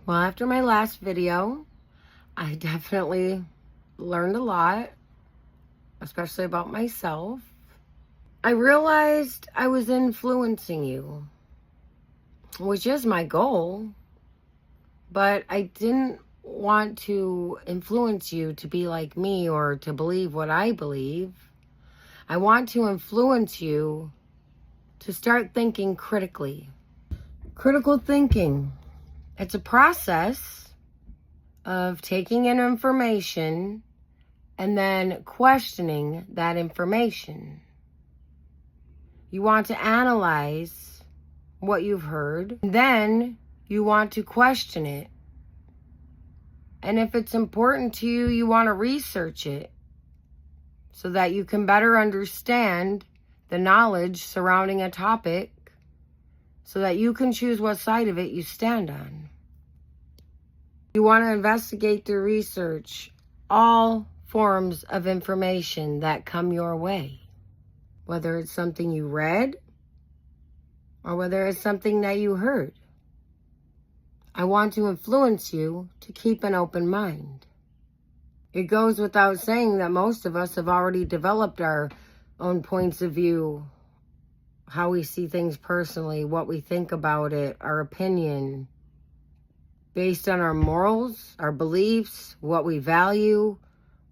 Well, after my last video, I definitely learned a lot, especially about myself. I realized I was influencing you, which is my goal, but I didn't want to influence you to be like me or to believe what I believe. I want to influence you to start thinking critically. Critical thinking, it's a process of taking in information and then questioning that information. You want to analyze what you've heard, then you want to question it. And if it's important to you, you want to research it so that you can better understand the knowledge surrounding a topic so that you can choose what side of it you stand on. You want to investigate through research all forms of information that come your way, whether it's something you read or whether it's something that you heard. I want to influence you to keep an open mind. It goes without saying that most of us have already developed our own points of view, how we see things personally, what we think about it, our opinion, based on our morals, our beliefs, what we value,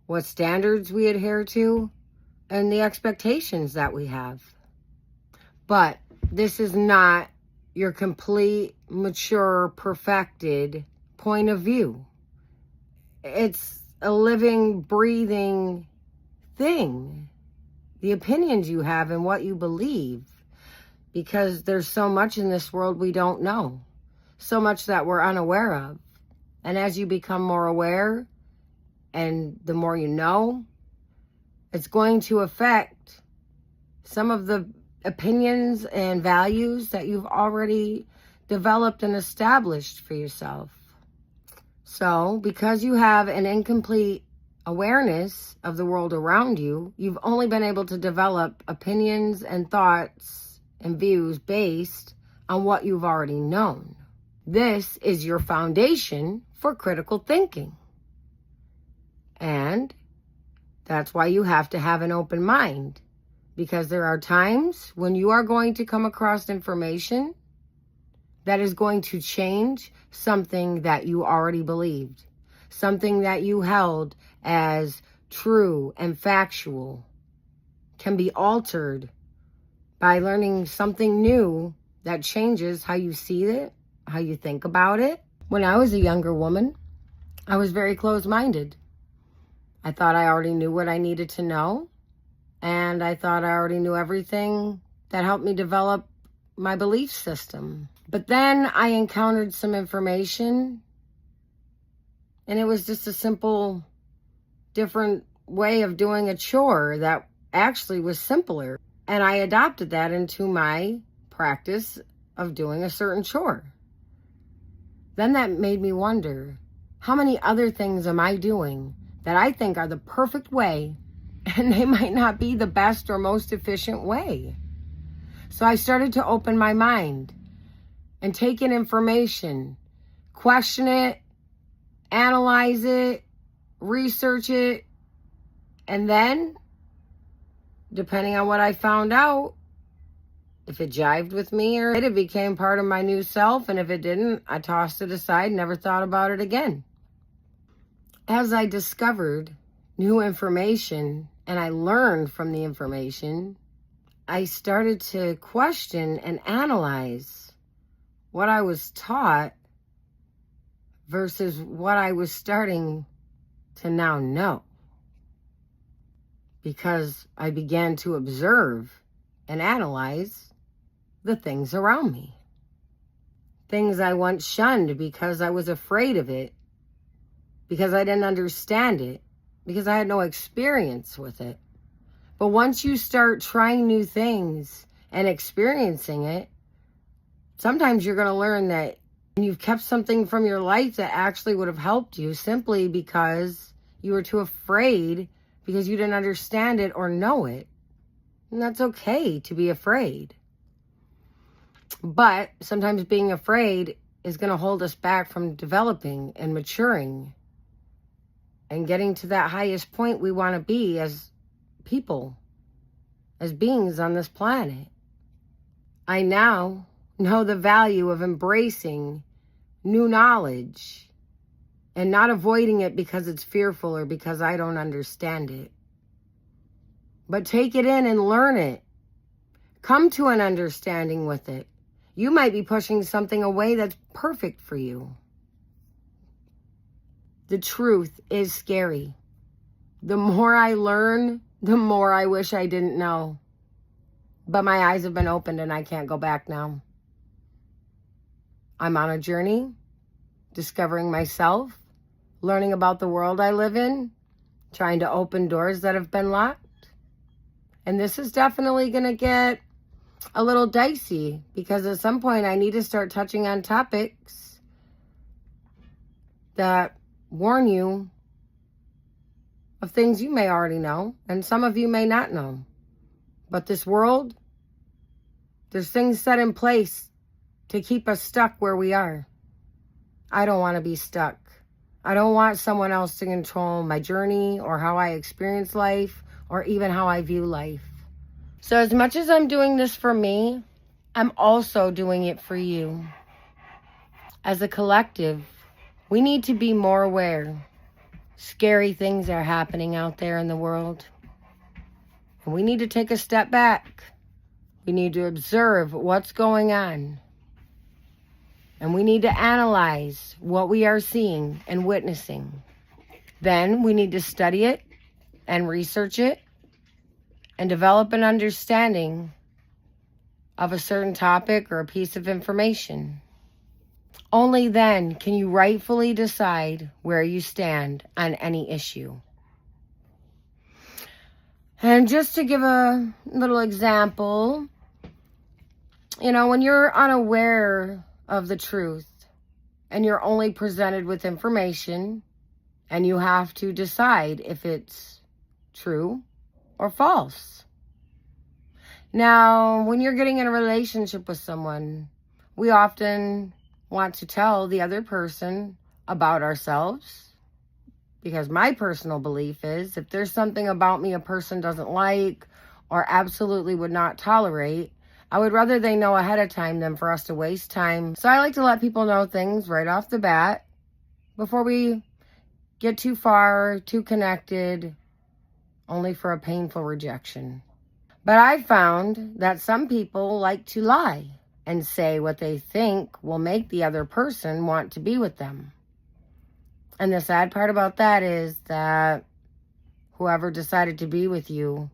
what standards we adhere to, and the expectations that we have. But this is not your complete, mature, perfected point of view. It's a living, breathing thing. The opinions you have and what you believe. Because there's so much in this world we don't know. So much that we're unaware of. And as you become more aware, and the more you know, it's going to affect some of the opinions and values that you've already developed and established for yourself. So, because you have an incomplete awareness of the world around you, you've only been able to develop opinions and thoughts and views based on what you've already known. This is your foundation for critical thinking. And that's why you have to have an open mind. Because there are times when you are going to come across information that is going to change something that you already believed. Something that you held as true and factual can be altered by learning something new that changes how you see it, how you think about it. When I was a younger woman, I was very closed-minded. I thought I already knew what I needed to know, and I thought I already knew everything that helped me develop my belief system. But then I encountered some information, and it was just a simple, different way of doing a chore that actually was simpler. And I adopted that into my practice of doing a certain chore. Then that made me wonder, how many other things am I doing that I think are the perfect way, and they might not be the best or most efficient way? So I started to open my mind and take in information, question it, analyze it, research it, and then, depending on what I found out, if it jived with me or it became part of my new self, and if it didn't, I tossed it aside, never thought about it again. As I discovered new information and I learned from the information, I started to question and analyze what I was taught versus what I was starting to now know. Because I began to observe and analyze the things around me. Things I once shunned because I was afraid of it, because I didn't understand it, because I had no experience with it. But once you start trying new things and experiencing it, sometimes you're going to learn that you've kept something from your life that actually would have helped you simply because you were too afraid because you didn't understand it or know it. And that's okay to be afraid. But sometimes being afraid is going to hold us back from developing and maturing and getting to that highest point we want to be as people, as beings on this planet. I now know the value of embracing new knowledge and not avoiding it because it's fearful or because I don't understand it. But take it in and learn it. Come to an understanding with it. You might be pushing something away that's perfect for you. The truth is scary. The more I learn, the more I wish I didn't know. But my eyes have been opened and I can't go back now. I'm on a journey, discovering myself, learning about the world I live in, trying to open doors that have been locked. And this is definitely going to get a little dicey because at some point I need to start touching on topics that warn you of things you may already know and some of you may not know. But this world, there's things set in place to keep us stuck where we are. I don't want to be stuck. I don't want someone else to control my journey or how I experience life or even how I view life. So as much as I'm doing this for me, I'm also doing it for you. As a collective, we need to be more aware. Scary things are happening out there in the world. And we need to take a step back. We need to observe what's going on. And we need to analyze what we are seeing and witnessing. Then we need to study it and research it and develop an understanding of a certain topic or a piece of information. Only then can you rightfully decide where you stand on any issue. And just to give a little example, when you're unaware of the truth and you're only presented with information and you have to decide if it's true or false. Now, when you're getting in a relationship with someone, we often want to tell the other person about ourselves, because my personal belief is if there's something about me a person doesn't like or absolutely would not tolerate, I would rather they know ahead of time than for us to waste time. So I like to let people know things right off the bat before we get too far, too connected, only for a painful rejection. But I've found that some people like to lie and say what they think will make the other person want to be with them. And the sad part about that is that whoever decided to be with you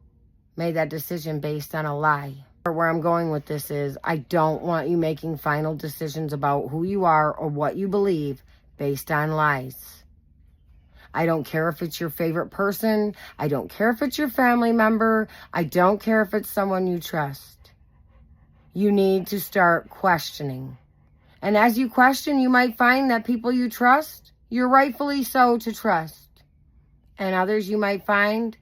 made that decision based on a lie. Where I'm going with this is I don't want you making final decisions about who you are or what you believe based on lies. I don't care if it's your favorite person. I don't care if it's your family member. I don't care if it's someone you trust. You need to start questioning. And as you question, you might find that people you trust, you're rightfully so to trust. And others you might find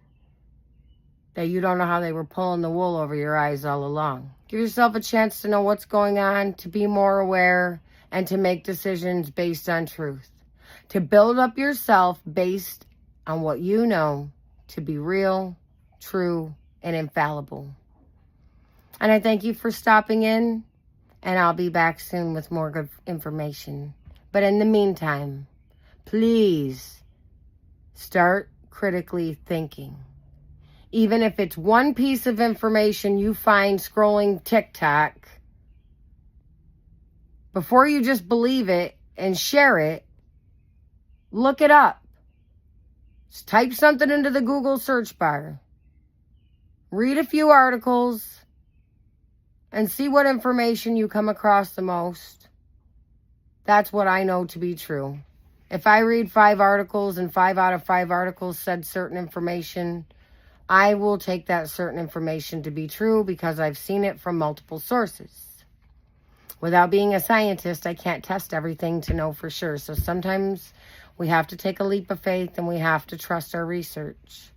that you don't know how they were pulling the wool over your eyes all along. Give yourself a chance to know what's going on, to be more aware, and to make decisions based on truth. To build up yourself based on what you know to be real, true, and infallible. And I thank you for stopping in, and I'll be back soon with more good information. But in the meantime, please start critically thinking. Even if it's one piece of information you find scrolling TikTok, before you just believe it and share it, look it up. Just type something into the Google search bar. Read a few articles and see what information you come across the most. That's what I know to be true. If I read 5 articles and 5 out of 5 articles said certain information, I will take that certain information to be true because I've seen it from multiple sources. Without being a scientist, I can't test everything to know for sure. So sometimes we have to take a leap of faith and we have to trust our research.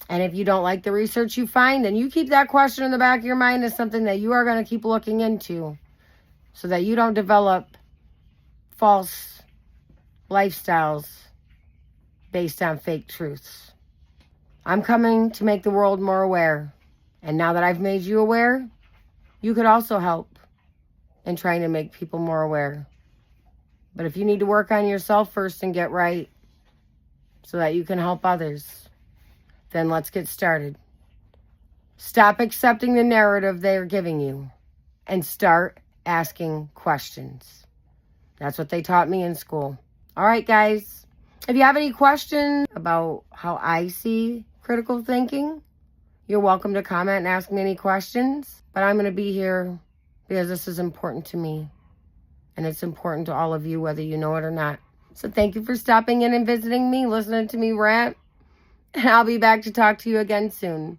And if you don't like the research you find, then you keep that question in the back of your mind as something that you are going to keep looking into so that you don't develop false lifestyles based on fake truths. I'm coming to make the world more aware. And now that I've made you aware, you could also help in trying to make people more aware. But if you need to work on yourself first and get right so that you can help others, then let's get started. Stop accepting the narrative they're giving you and start asking questions. That's what they taught me in school. All right, guys. If you have any questions about how I see critical thinking, you're welcome to comment and ask me any questions. But I'm going to be here because this is important to me. And it's important to all of you, whether you know it or not. So thank you for stopping in and visiting me, listening to me rant. And I'll be back to talk to you again soon.